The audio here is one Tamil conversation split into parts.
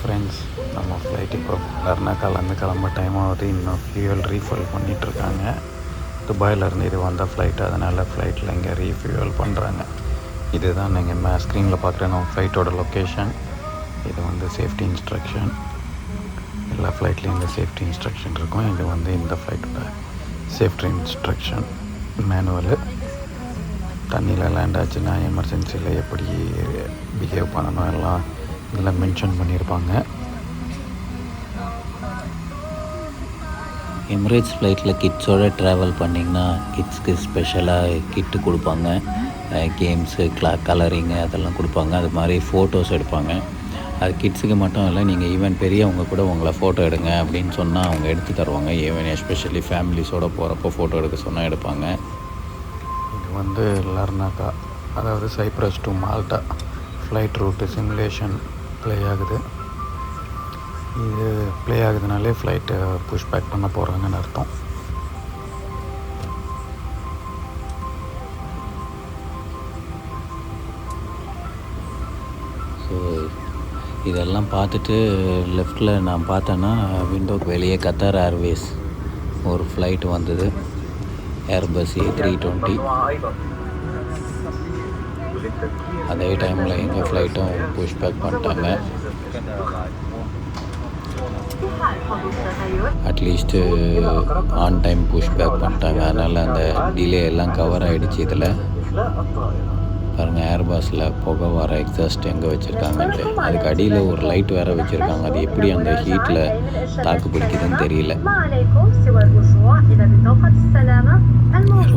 ஃப்ரெண்ட்ஸ், நம்ம ஃப்ளைட் இப்போ லர்னாக்காலேருந்து கிளம்ப டைம் ஆகுது. இன்னும் ஃபியூவல் ரீஃபில் பண்ணிகிட்ருக்காங்க. துபாயிலேருந்து இது வந்த ஃப்ளைட், அதனால் ஃப்ளைட்டில் இங்கே ரீஃபியூவல் பண்ணுறாங்க. இதுதான் நீங்கள் ஸ்க்ரீனில் பார்க்குற நம்ம ஃப்ளைட்டோட லொக்கேஷன். இது வந்து சேஃப்டி இன்ஸ்ட்ரக்ஷன். எல்லா ஃப்ளைட்லேயும் இந்த சேஃப்டி இன்ஸ்ட்ரக்ஷன் இருக்கும். இது வந்து இந்த ஃப்ளைட்டோட சேஃப்டி இன்ஸ்ட்ரக்ஷன் மேனுவலு. தண்ணியில் லேண்ட் ஆச்சுன்னா எமர்ஜென்சியில் எப்படி பிஹேவ் பண்ணணும் எல்லாம் இதில் மென்ஷன் பண்ணியிருப்பாங்க. எமிரேட்ஸ் ஃப்ளைட்டில் கிட்ஸோடு ட்ராவல் பண்ணிங்கன்னா கிட்ஸ்க்கு ஸ்பெஷலாக கிட்டு கொடுப்பாங்க. கேம்ஸு, கலரிங்கு அதெல்லாம் கொடுப்பாங்க. அது மாதிரி ஃபோட்டோஸ் எடுப்பாங்க. அது கிட்ஸுக்கு மட்டும் இல்லை, நீங்கள் ஈவன் பெரியவங்க கூட உங்களை ஃபோட்டோ எடுங்க அப்படின்னு சொன்னால் அவங்க எடுத்து தருவாங்க. ஈவன் எஸ்பெஷலி ஃபேமிலிஸோடு போகிறப்போ ஃபோட்டோ எடுக்க சொன்னால் எடுப்பாங்க. இது வந்து லர்னாக்கா, அதாவது Cyprus to Malta flight route simulation play ஆகுது. இது ப்ளே ஆகுதுனாலே ஃப்ளைட்டை புஷ் பேக் பண்ண போகிறாங்கன்னு அர்த்தம். ஸோ இதெல்லாம் பார்த்துட்டு லெஃப்டில் நான் பார்த்தேன்னா விண்டோக்கு வெளியே கத்தார் ஏர்வேஸ் ஒரு ஃப்ளைட் வந்தது, ஏர்பஸ் A320. அதே டைமில் எங்கள் ஃப்ளைட்டும் புஷ் பேக் பண்ணிட்டாங்க. At least on time push back பண்ணிட்டாங்க. அதனால் அந்த டிலே எல்லாம் கவர் ஆகிடுச்சு. இதில் பாருங்கள், ஏர்பாஸில் புகை வர எக்ஸாஸ்ட் எங்கே வச்சுருக்காங்கன்ட்டு. அதுக்கு அடியில் ஒரு லைட் வேறு வச்சுருக்காங்க. அது எப்படி அந்த ஹீட்டில் தாக்கு பிடிக்குதுன்னு தெரியல.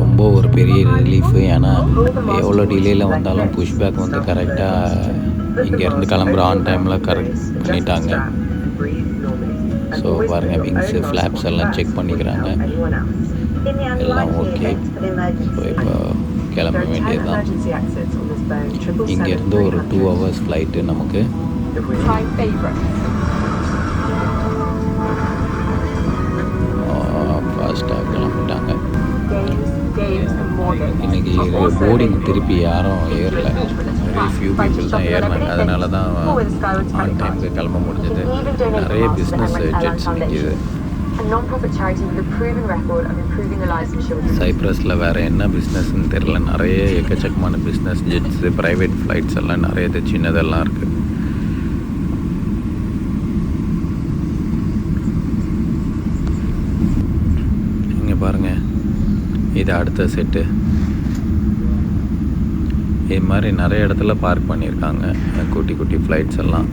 ரொம்ப ஒரு பெரிய ரிலீஃபு. ஏன்னா எவ்வளோ டிலேயில் வந்தாலும் புஷ் பேக் வந்து கரெக்டாக இங்கேருந்து கிளம்புற ஆன் டைமில் கரெக்ட் பண்ணிட்டாங்க. ஸோ பாருங்கள், விங்ஸு ஃப்ளாப்ஸ் எல்லாம் செக் பண்ணிக்கிறாங்க. எல்லாம் ஓகே. ஸோ இப்போ கிளம்ப வேண்டியது தான். இங்கேருந்து ஒரு 2 hours ஃப்ளைட்டு நமக்கு. ஃபாஸ்ட்டாக கிளம்பிட்டாங்க. இன்றைக்கி போர்டிங் திருப்பி யாரும் ஏறல, வெரி ஃபியூ பீப்புள் தான் ஏறினாங்க. அதனால தான் ஆன் டைமுக்கு கிளம்ப முடிஞ்சது. நிறைய பிஸ்னஸ் ஜெட்ஸ் நிற்கிது. சைப்ரஸில் வேறு என்ன பிஸ்னஸ்ன்னு தெரில. நிறைய எக்கச்சக்கமான பிஸ்னஸ் ஜெட்ஸு, ப்ரைவேட் ஃப்ளைட்ஸ் எல்லாம் நிறைய இது சின்னதெல்லாம் இருக்குது. இங்கே பாருங்கள், இது அடுத்த செட்டு. இது மாதிரி நிறைய இடத்துல பார்க் பண்ணியிருக்காங்க குட்டி குட்டி ஃப்ளைட்ஸ் எல்லாம்.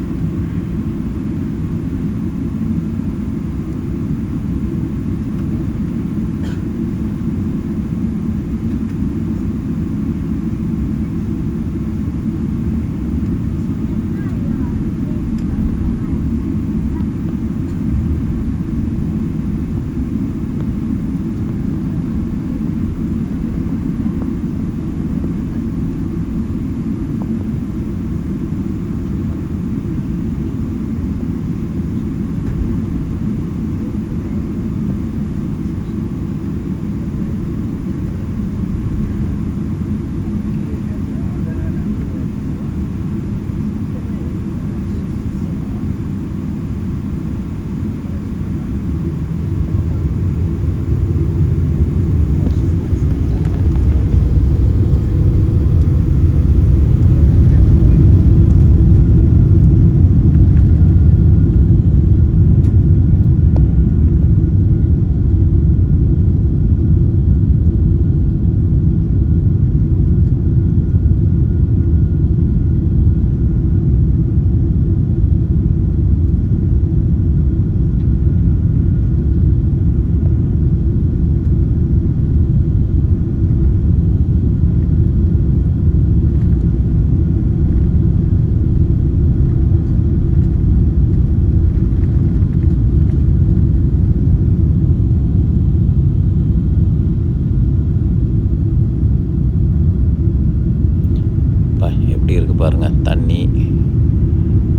பாருங்கள் தண்ணி.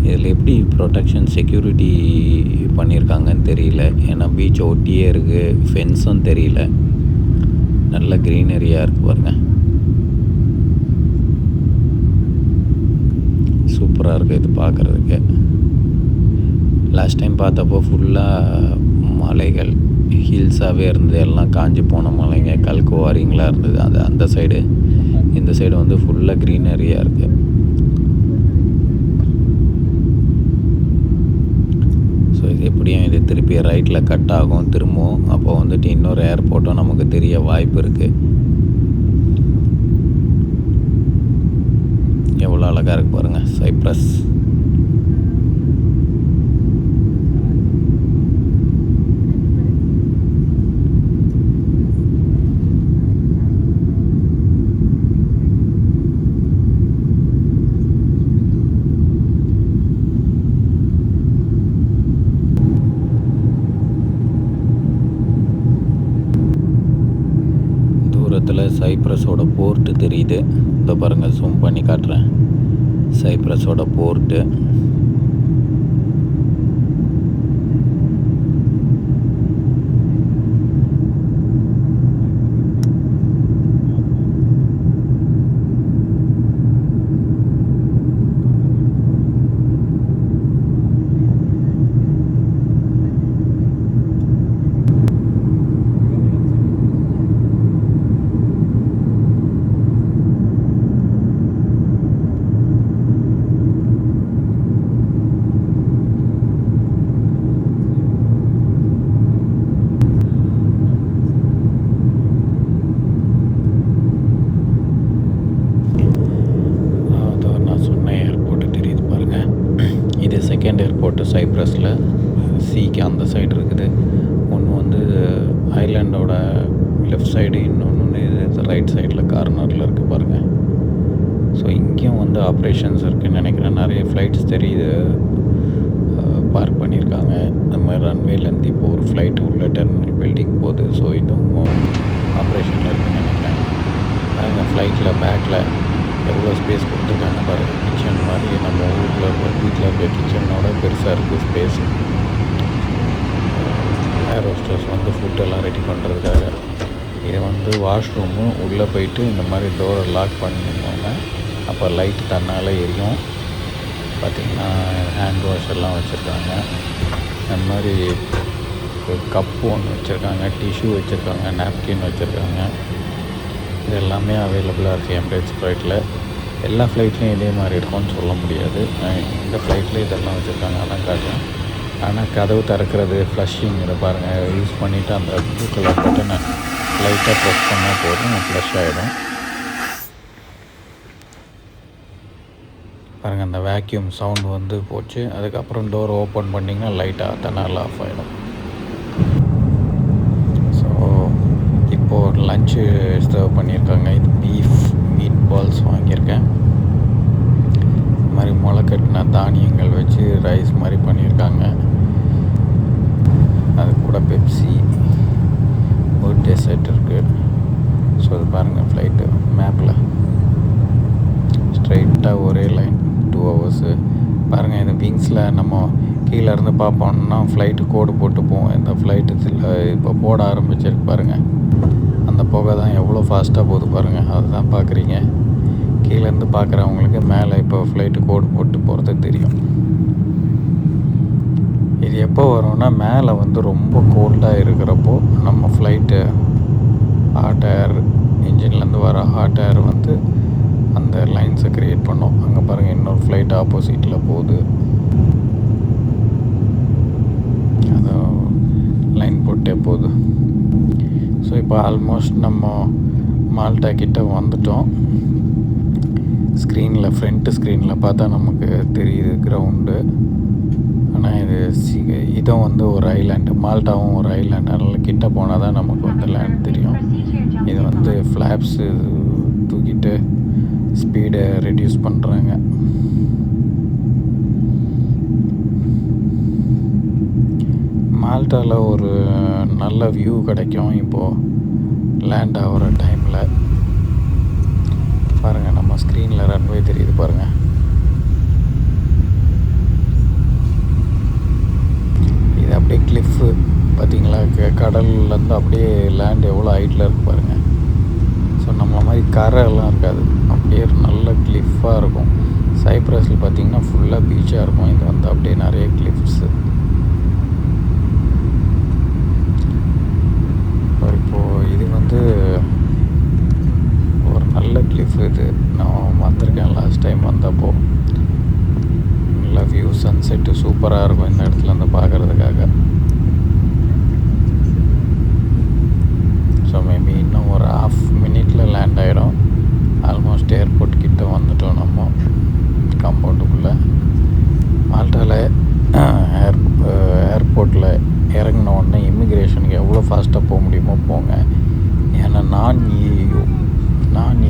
இதில் எப்படி ப்ரொடெக்ஷன் செக்யூரிட்டி பண்ணியிருக்காங்கன்னு தெரியல. ஏன்னா பீச் ஒட்டியே இருக்குது, ஃபென்ஸும் தெரியல. நல்ல க்ரீனரியாக இருக்குது பாருங்கள். சூப்பராக இருக்குது இது பார்க்குறதுக்கு. லாஸ்ட் டைம் பார்த்தப்போ ஃபுல்லாக மலைகள் ஹில்ஸாகவே இருந்தது, எல்லாம் காஞ்சி போன மலைங்க, கல்குவாரிங்களாக இருந்தது. அந்த சைடு, இந்த சைடு வந்து ஃபுல்லாக க்ரீனரியாக இருக்குது. ஸோ இது எப்படியும் இது திருப்பி ரைட்டில் கட் ஆகும் திரும்பவும். அப்போ வந்துட்டு இன்னொரு ஏர்போர்ட்டும் நமக்கு தெரிய வாய்ப்பு இருக்குது. எவ்வளோ அழகாக இருக்குது பாருங்கள் சைப்ரஸ். சைப்ரஸோட போர்ட்டு தெரியுது. இந்த பாருங்கள், ஜூம் பண்ணி காட்டுறேன். சைப்ரஸோட போர்ட்டு. செகண்ட் ஏர்போர்ட்டு சைப்ரஸில் சீக்கு அந்த சைடு இருக்குது. ஒன்று வந்து ஐலாண்டோட லெஃப்ட் சைடு, இன்னொன்று இது ரைட் சைடில் கார்னரில் இருக்குது பாருங்கள். ஸோ இங்கேயும் வந்து ஆப்ரேஷன்ஸ் இருக்குதுன்னு நினைக்கிறேன். நிறைய ஃப்ளைட்ஸ் தெரியுது பார்க் பண்ணியிருக்காங்க. இந்த மாதிரி ரன்வேலேருந்து இப்போ ஒரு ஃப்ளைட்டு உள்ள டெர்மினல் பில்டிங் போகுது. ஸோ இதுவும் ஆப்ரேஷனில் இருக்குதுன்னு நினைக்கிறேன். அந்த ஃப்ளைட்டில் பேக்கில் எவ்வளோ ஸ்பேஸ் கொடுத்துருக்காங்க பாருங்கள். கிச்சன் மாதிரி நம்ம ஊரில் இருக்க வீட்டில் இருக்க கிச்சனோட பெருசாக இருக்குது ஸ்பேஸ். ஏர் ஹோஸ்டர்ஸ் வந்து ஃபுட்டெல்லாம் ரெடி பண்ணுறதுக்காக. இது வந்து வாஷ்ரூமு. உள்ளே போயிட்டு இந்த மாதிரி டோரை லாக் பண்ணியிருந்தாங்க. அப்போ லைட் தன்னால் எரியும். பார்த்திங்கன்னா ஹேண்ட் வாஷ் எல்லாம் வச்சுருக்காங்க. அந்த மாதிரி ஒரு கப்பு ஒன்று வச்சுருக்காங்க, டிஷ்யூ வச்சுருக்காங்க, நாப்கின் வச்சுருக்காங்க. இது எல்லாமே அவைலபிளாக இருக்குது எமிரேட்ஸ் ஃப்ளைட்டில். எல்லா ஃப்ளைட்லேயும் இதே மாதிரி இருக்கும்னு சொல்ல முடியாது. இந்த ஃப்ளைட்டில் இதெல்லாம் வச்சுருக்காங்க, அதான் காட்டுறேன். ஆனால் கதவு திறக்கிறது, ஃப்ளஷிங், இதை பாருங்கள். யூஸ் பண்ணிவிட்டு அந்த ப்ளூ கலர் பட்டனை லைட்டாக ப்ரெஸ் பண்ணால் போதும், ஃப்ளஷ் ஆகிடும். பாருங்கள், அந்த வேக்யூம் சவுண்டு வந்து போச்சு. அதுக்கப்புறம் டோர் ஓப்பன் பண்ணிங்கன்னா லைட்டாக தன்னால் ஆஃப் ஆகிடும். இப்போது லஞ்சு சர்வ் பண்ணியிருக்காங்க. இது பீஃப் மீட் பால்ஸ் வாங்கியிருக்கேன். இது மாதிரி முளைக்கட்டின தானியங்கள் வச்சு ரைஸ் மாதிரி பண்ணியிருக்காங்க. அது கூட பெப்சி, பர்த்டே செட் இருக்குது. ஸோ அது பாருங்கள், ஃப்ளைட்டு மேப்பில் ஸ்ட்ரைட்டாக ஒரே லைன் 2 hours. பாருங்கள், இந்த விங்ஸில் நம்ம கீழே இருந்து பார்ப்போம்னா ஃப்ளைட்டு கோடு போட்டு போவோம். இந்த ஃப்ளைட்டு இப்போ போட ஆரம்பிச்சிருக்கு பாருங்கள். அந்த புகை தான் எவ்வளோ ஃபாஸ்ட்டாக போகுது பாருங்கள். அதுதான் பார்க்குறீங்க. கீழேருந்து பார்க்குறவங்களுக்கு மேலே இப்போ ஃப்ளைட்டு கோடு போட்டு போகிறது தெரியும். இது எப்போ வரும்னா மேலே வந்து ரொம்ப கோல்டாக இருக்கிறப்போ நம்ம ஃப்ளைட்டு ஹாட் ஏர், இன்ஜின்லேருந்து வர ஹாட் ஏர் வந்து அந்த லைன்ஸை க்ரியேட் பண்ணோம். அங்கே பாருங்கள், இன்னொரு ஃப்ளைட் ஆப்போசிட்டில் போகுது. அது லைன் போட்டே போகுது. ஸோ இப்போ ஆல்மோஸ்ட் நம்ம மால்டா கிட்ட வந்துட்டோம். ஸ்க்ரீனில், ஃப்ரண்ட்டு ஸ்க்ரீனில் பார்த்தா நமக்கு தெரியுது கிரவுண்டு. ஆனால் இதுவும் வந்து ஒரு ஐலாண்டு, மால்டாவும் ஒரு ஐலாண்டு. அதனால் கிட்ட போனால் தான் நமக்கு வந்து லேண்ட் தெரியும். இது வந்து ஃப்ளாப்ஸு தூக்கிட்டு ஸ்பீடை ரெடியூஸ் பண்ணுறாங்க. மால்டாவில் ஒரு நல்ல வியூ கிடைக்கும் இப்போது லேண்ட் ஆகிற டைமில். பாருங்கள், நம்ம ஸ்க்ரீனில் ரன்வே தெரியுது பாருங்கள். இது அப்படியே கிளிஃபு பார்த்திங்களா, கடல்லேருந்து அப்படியே லேண்ட் எவ்வளோ ஹைட்டில் இருக்குது பாருங்கள். ஸோ நம்மள மாதிரி கரையெல்லாம் இருக்காது, அப்படியே நல்ல கிளிஃபாக இருக்கும். சைப்ரஸில் பார்த்திங்கன்னா ஃபுல்லாக பீச்சாக இருக்கும். இது வந்து அப்படியே நிறைய கிளிஃப்ஸு. சன்செட்டு சூப்பராக இருக்கும் இந்த இடத்துல இருந்து பார்க்குறதுக்காக. ஸோ மேபி இன்னும் ஒரு ஹாஃப் மினிட்டில் லேண்ட் ஆகிடும். ஆல்மோஸ்ட் ஏர்போர்ட் கிட்ட வந்துட்டோம் நம்ம காம்பவுண்டுக்குள்ளே. மால்ட்டாவில் ஏர்போர்ட்டில் இறங்கின உடனே இமிக்ரேஷனுக்கு எவ்வளோ ஃபாஸ்ட்டாக போக முடியுமோ போங்க. ஏன்னா நான்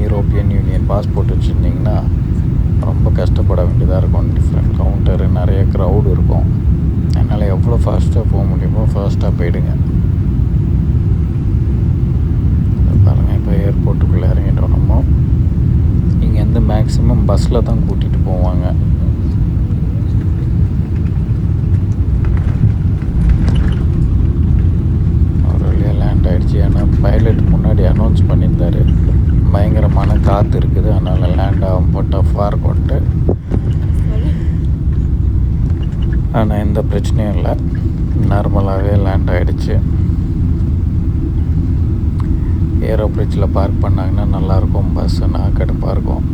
யூரோப்பியன் யூனியன் பாஸ்போர்ட் வச்சுருந்திங்கன்னா ரொம்ப கஷ்டப்பட வேண்டியதாக இருக்கும். டிஃப்ரெண்ட் கவுண்டரு, நிறைய க்ரௌடு இருக்கும். அதனால் எவ்வளோ ஃபாஸ்ட்டாக போக முடியுமோ ஃபாஸ்ட்டாக போயிடுங்க. பாருங்கள், இப்போ ஏர்போர்ட்டுக்குள்ளே இறங்கிட்டோம் நம்ம. இங்கேருந்து மேக்ஸிமம் பஸ்ஸில் தான் கூட்டிகிட்டு போவாங்க. ஒரு வழியாக லேண்ட் ஆகிடுச்சு. ஏன்னா பைலட் முன்னாடி அனௌன்ஸ் பண்ணியிருந்தார் பயங்கரமான காற்று இருக்குது, அதனால் லேண்ட் ஆகும் டஃப்பாக இருக்கும்ட்டு. ஆனால் எந்த பிரச்சனையும் இல்லை, நார்மலாகவே லேண்ட் ஆகிடுச்சு. ஏரோ பிரிட்ஜில் பார்க் பண்ணாங்கன்னா நல்லாயிருக்கும். பஸ்ஸுன்னா கடுப்பாக இருக்கும்.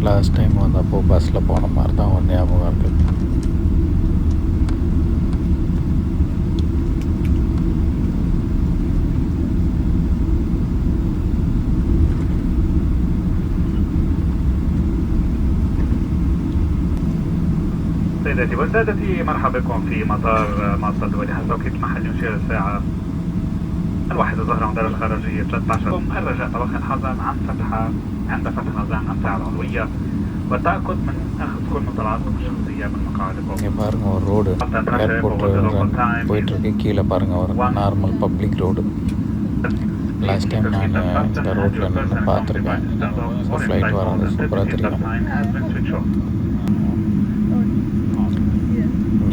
லாஸ்ட் டைம் வந்தப்போ பஸ்ஸில் போன மாதிரி தான் ஒரு ஞாபகம் இருக்குது. سيداتي وسادتي، مرحبا بكم في مطار مالطا الدولي. حسب توقيت محلي يشير الساعة 1 ظهرا عند الخارجية 13. الرجاء توخي الحذر عن فتحة عند فتح نظام الساعة العلوية، والتأكد من أخذ كل مطلعاتكم الشخصية من مقاعدكم. இங்கே பாருங்கள், ஒரு ரோடு ஏர்போர்ட்டில் போயிட்டுருக்கு. கீழே பாருங்கள், ஒரு normal public road. Last time நான் இந்த ரோட்டில் நின்று பார்த்துருக்கேன். ஃப்ளைட் வராது, சூப்பராக தெரியும்.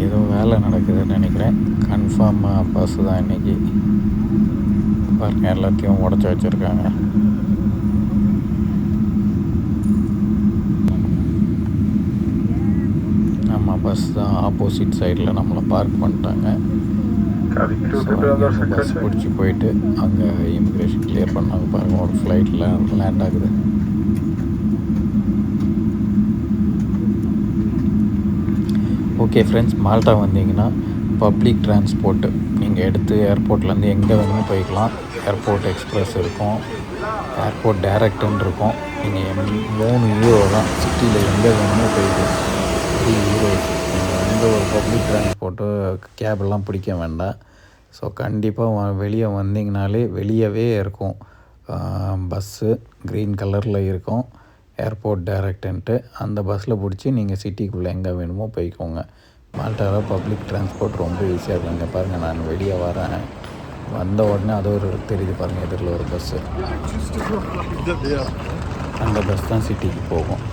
ஏதோ வேலை நடக்குதுன்னு நினைக்கிறேன். கன்ஃபார்மாக பஸ்ஸு தான் இன்றைக்கி. பாருங்கள், எல்லாத்தையும் உடச்சி வச்சுருக்காங்க. நம்ம பஸ் தான் ஆப்போசிட் சைடில் நம்மளை பார்க் பண்ணிட்டாங்க. பஸ் பிடிச்சி போயிட்டு அங்கே இமிக்ரேஷன் கிளியர் பண்ணாங்க. பாருங்கள், ஒரு ஃப்ளைட்டில் லேண்ட் ஆகுது. ஓகே ஃப்ரெண்ட்ஸ், மால்ட்டா வந்தீங்கன்னா பப்ளிக் டிரான்ஸ்போர்ட்டு நீங்கள் எடுத்து ஏர்போர்ட்லேருந்து எங்கே வேணுமோ போய்க்கலாம். ஏர்போர்ட் எக்ஸ்ப்ரெஸ் இருக்கும், ஏர்போர்ட் டைரக்டுன்னு இருக்கும். நீங்கள் 3 யூரோ தான், சிட்டியில் எங்கே வேணுமோ போய்க்கலாம். 3 யூரோ. நீங்கள் எந்த ஒரு பப்ளிக் டிரான்ஸ்போர்ட்டோ கேபெல்லாம் பிடிக்க வேண்டாம். ஸோ கண்டிப்பாக வெளியே வந்தீங்கனாலே வெளியவே இருக்கும் பஸ்ஸு, க்ரீன் கலரில் இருக்கும், ஏர்போர்ட் டைரக்டுன்ட்டு. அந்த பஸ்ஸில் பிடிச்சி நீங்கள் சிட்டிக்குள்ளே எங்கே வேணுமோ போய்க்கோங்க. மால்ட்டாவில் பப்ளிக் டிரான்ஸ்போர்ட் ரொம்ப ஈஸியாக இருக்கும். இங்கே பாருங்கள், நான் வெளியே வரேன், வந்த உடனே அது ஒரு தெரியுது பாருங்கள், எதிரில் ஒரு பஸ்ஸு. அந்த பஸ் தான் சிட்டிக்கு போகும்.